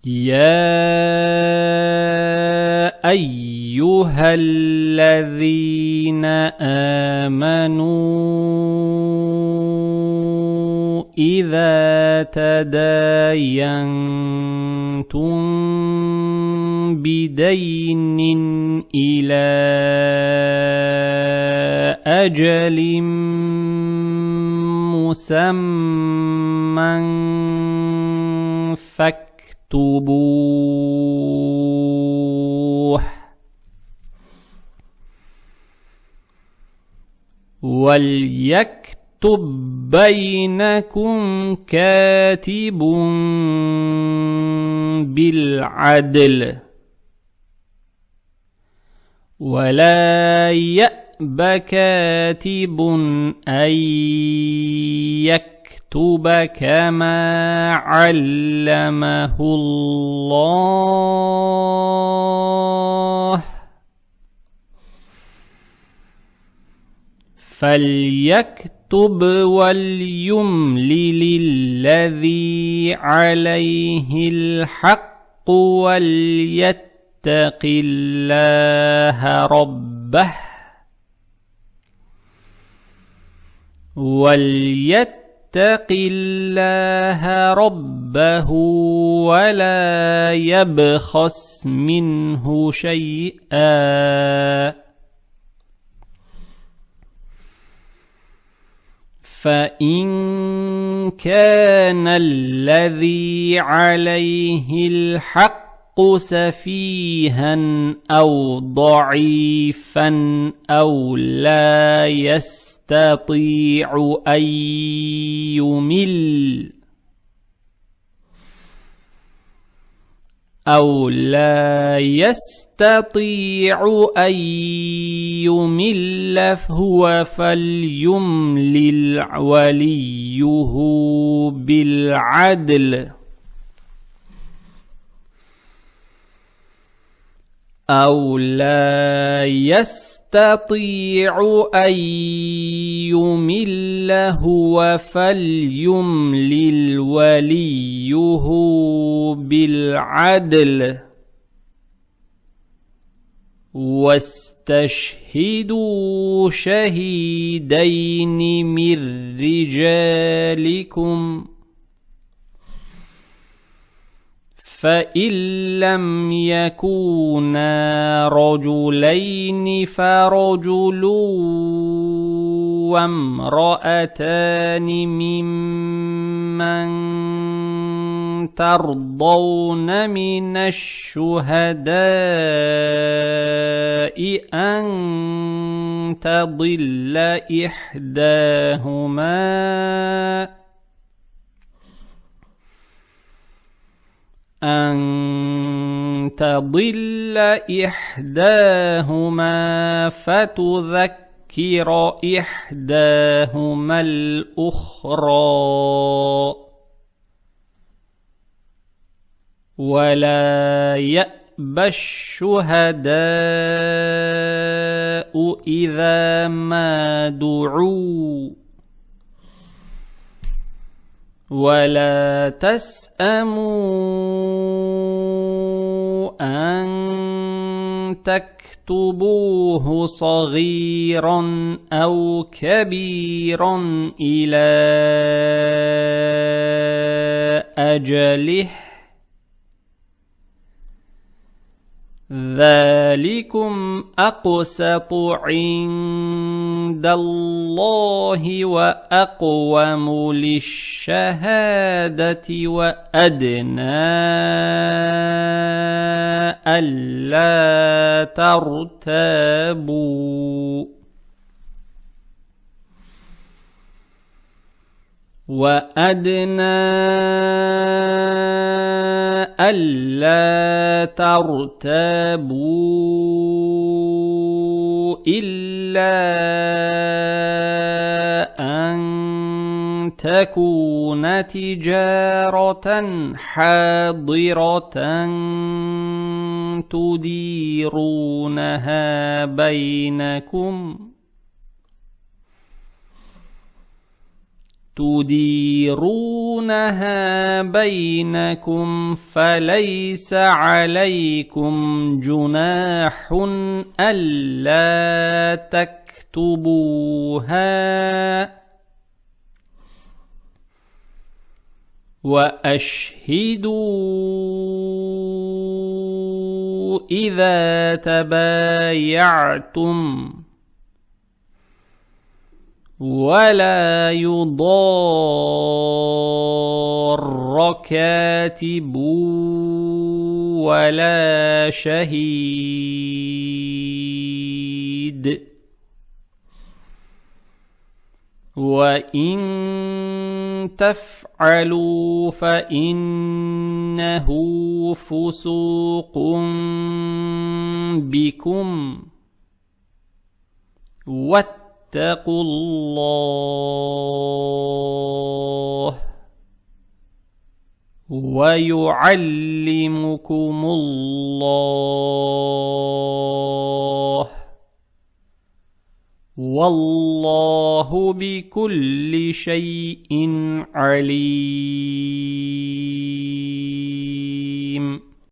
يا أيها الذين آمنوا إذا تداينتم بدين إلى أجل مسمى فاكتبوه وليكتب بينكم كاتب بالعدل ولا يأب كاتب أن يكتب كما علمه الله فليكتب وليملل الذي عليه الحق وليتق الله ربه ولا يبخس منه شيئا فإن كان الذي عليه الحق سفيها أو ضعيفا أو لا يستطيع أن يمل فهو فليملل وليه بالعدل أو لا يستطيع أن يمل هو فليملل وليه بالعدل واستشهدوا شهيدين من رجالكم فإن لم يكونا رجلين فرجل وامرأتان ممن ترضون من الشهداء أن تضل إحداهما فتذكر إحداهما الأخرى ولا يأبى الشهداء إذا ما دعوا ولا تسأموا أن تكتبوه صغيرا أو كبيرا إلى أجله ذلكم أقسط عند الله وأقوم للشهادة وأدنى ألا ترتابوا إلا أن تكون تجارة حاضرة تديرونها بينكم تديرونها بينكم فليس عليكم جناح ألا تكتبوها وأشهدوا إذا تبايعتم ولا يضار كاتب ولا شهيد وإن تفعلوا فإنه فسوق بكم واتقوا الله ويعلمكم الله والله بكل شيء عليم.